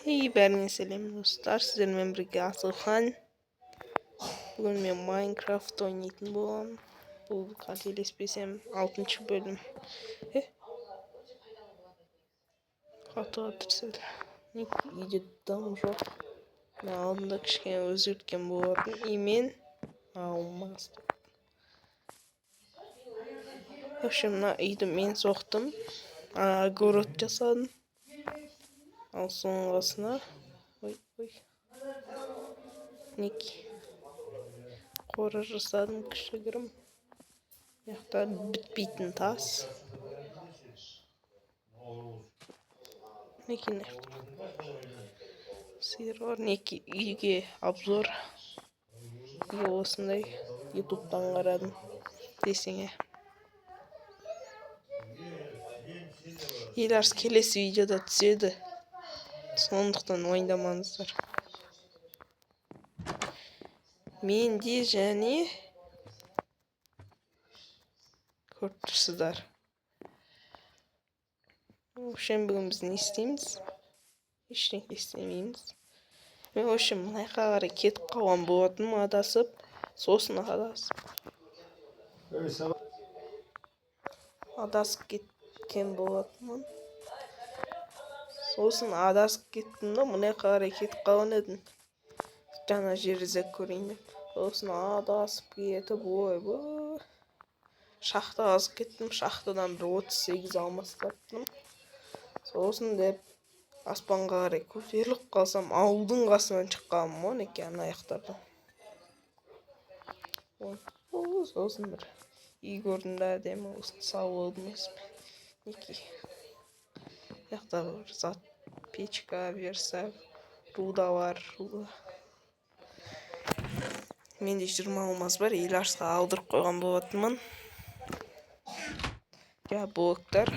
Бәріңе сәлем достар, сіздермен бірге Асылхан. Бүгін мен Майнкрафт ойнайтын боламын. Бұл қателеспесем 6-шы бөлім. Қатыға тірседі. Үйде дым жоқ. Мен алдында кішкене өзгерткен болатын. Мен алмас. В общем, мына үйді мен соқтым. Огород жасадым. Ал соңғысына қора жасадым кішігірім. Яқта бітпейтін тас. Сиыр бар. Үйге обзор. Осындай ютубтан қарадым десеңе. Еларс келесі видеода түседі. Сондықтан ойындамаңыздар. Менде және көріп тұрсыздар. В общем, бүгін біз не істейміз? Ештеңе істемейміз. Мен в общем мынайқа қарай кетіп қалған болатыным, адасып, сосын адасып кеткен болатынмын. Сосын адасып кеттім да, мынайқа қарай кетіп қалған едім. Жаңа жер іздеп көрейін деп. Сосын адасып кетіп, шахта азып кеттім. Шахтадан бір 38 алмас таптым. Сосын деп аспанға қарай көтеріліп қалсам, ауылдың қасынан шыққаным онеке ана аяқтардан. Сосын бір үй көрдім да әдемі, осыны салып алдым есіме. Яқта бір зат, печка, версак, руда бар. Менде 20 алмаз бар, Еларсқа алдырып қойған болатынмын. Блоктар.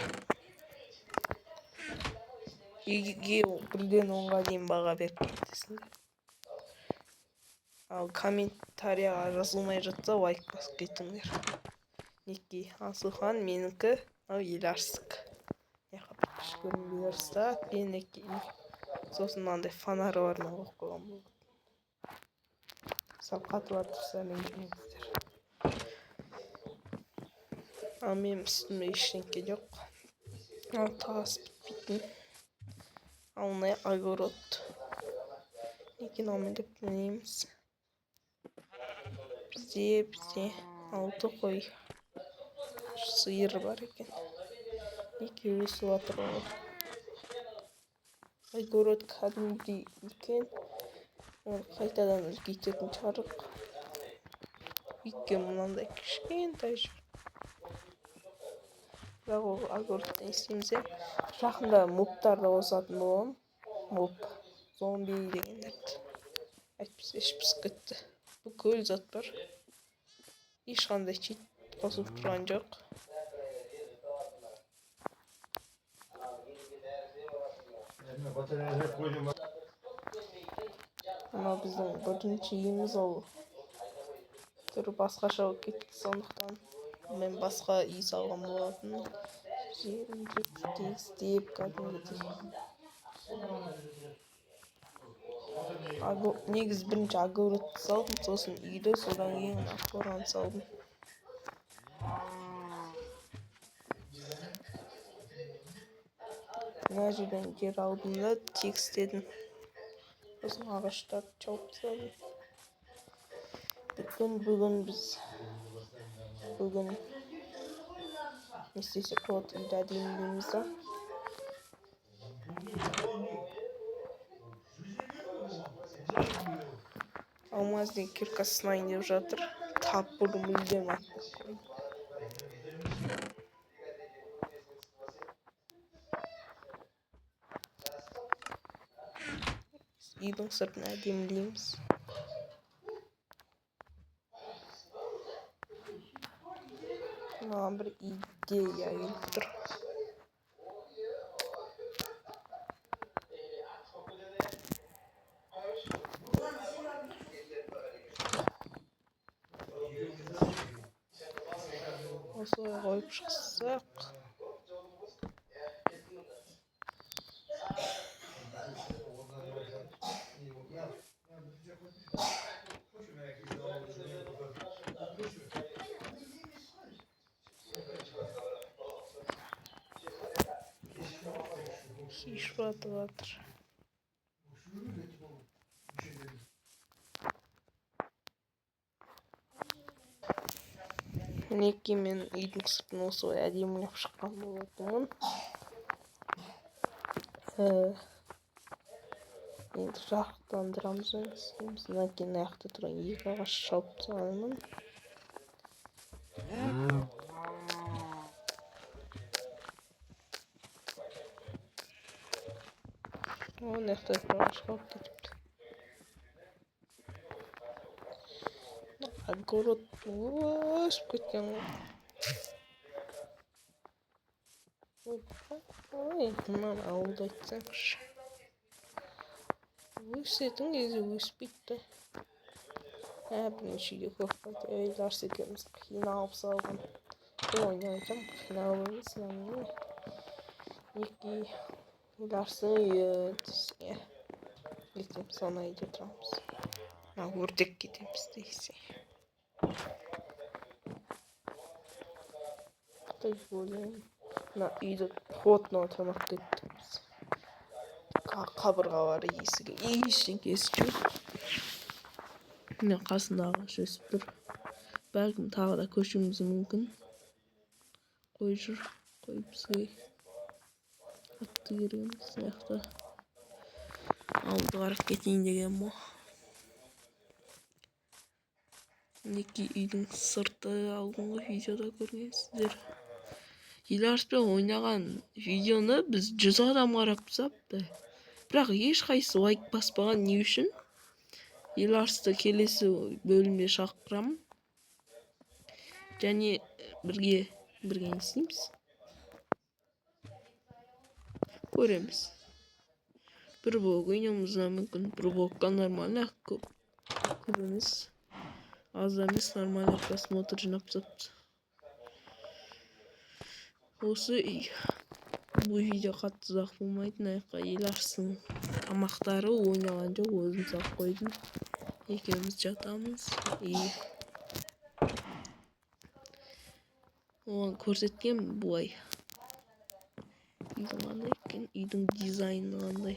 Үйге 1-ден 10-ға дейін баға беріп кетесіңдер. Ал комментарияға жазылмай жатса лайк басып кетіңдер. Асылхан менікі, Еларсық. Кішкентай Еларста, сосын мынандай фонары бар қойып қойған болды. Сап қатып тұрса ренжімеңіздер. Ал менің үстімде ештеңке жоқ. Тас бітпейтін. Ал мынай огород. Мынаумен деп мінеміз. Бізде 6 қой. Сиыр бар екен. Өсіп жатыр ғой. Огород кәдімгідей үлкен. Қайтадан үлкейтетін жарық. Өйткені мынандай кішкентай жер. Бірақ ол огородтан естемесе, жақында мобтарды қосатын боламын. Моб, зомби дегендерді. Әйтпесе ішпісіп кетті. Бұл көл зат бар. Ешқандай чит қосып тұрған жоқ. Мына біздің бірінші үйіміз ол. Түрі басқаша болып кетті, сондықтан мен басқа үй салған болатын. Жерімді тегістеп кәдімгідей. Негіз бірінші огородты салдым, сосын үйді, содан кейін қораны салдым. Мына жерден жер алдым да тегістедім. Сосын ағаштарды чауып тастадым. Бүгін не істесек болады, үйді әдемілейміз да. Алмаздың киркасы сынайын деп жатыр. Тап бұрын мүлдем айтпақ қойды. Үйдің сыртын әдемілейміз. Маған бір идея келіп тұр. Осылай қойып шықсақ. Hiç vardır. Мінекей мен үйдің сыртын осылай әдемілеп шыққан болатынмын. Енді жарықтандырамыз істейміз. Мына кейін аяқта тұрған екі ағаш шалып тастағанмын. Мына аяқта бір ағаш қалып кетіпті. Огород өсіп кеткен ғой. Ой, мынаны ауылда айтсаңшы. Өсетін кезде өспейді. Бірінші үйде көп қайта Ларс екеуміз қиналып салған. Ойнайтам, қиналып емес, екі Ларстың үйі десе. Ертең соны үйде тұрамыз. Өртек кетеміз десе. Так ойлаймын. Мына үйді плотно тамақ кеттіміз. Қабырғалары есігі ештеңкесі жоқ. Міне қасында ағаш өсіп тұр. Бәлкім тағы да көшуіміз мүмкін. Қой жүр. Қой бізге атты кереміз. Аяқта ауылды қарап кетейін деген мо. Мінекей үйдің сырты алдыңғы видеода көргенсіздер. Ларспен ойнаған видеоны біз 100 адам қарап тастапты. Бірақ ешқайсысы лайк баспаған. Не үшін? Ларсты келесі бөлімде шақырамын. Және бірге не істейміз? Көреміз. Бір блог ойнауымыз мүмкін. Бір блогқа нормально көп емес. Аз емес, нормально просмотр жинап тастапты. Осы үй. Бұл видео қатты ұзақ болмайтын. Аяққа Ларстың тамақтары ойнаған жоқ, өзім салып қойдым. Екеуміз жатамыз. Оған көрсеткен бұлай. Үйдің қандай екен? Үйдің дизайны қандай?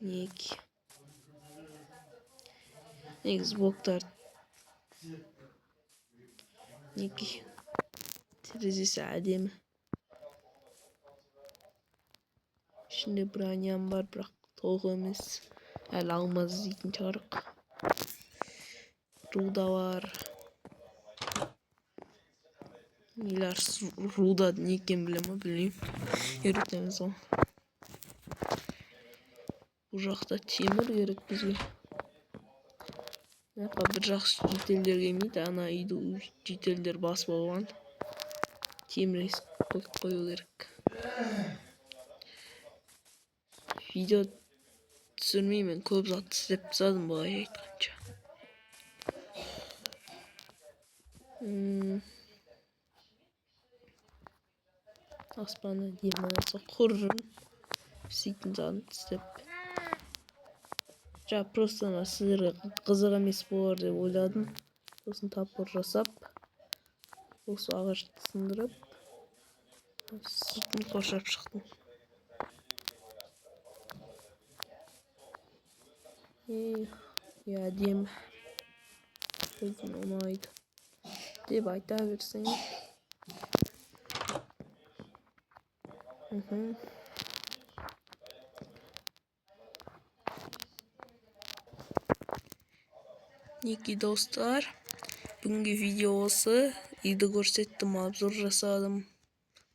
Мінекей. Негізі блоктар. Мінекей. Терезесі әдемі. Ішінде броням бар, бірақ толық емес. Әлі алмаз дейтін жарық. Руда бар. Ларс руда не екен білемін, білмеймін. Үйретеміз ғой. Бұл жақта темір керек бізге. Бір жақсы жетелдер келмейді. Ана үйді жетелдер бас болған. Темір қою керек. Видео түсірмеймін, көп зат істеп тастадым бұлай айтқанша. Аспаны демалса құрым. Сөйтін затын істеп. Просто сіздерге қызық емес болар деп ойладым. Сосын тапқыр жасап, осы ағашты сындырып, сыртын қоршап шықтым. Әдемі. Өзім ұнайды деп айта берсең. Мінекей достар, бүгінгі видео осы. Үйді көрсеттім, обзор жасадым,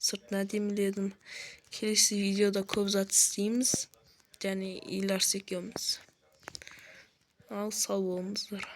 сыртын әдеміледім. Келесі видеода көп зат істейміз. Және Ларс екеуміз. Ал сау болыңыздар.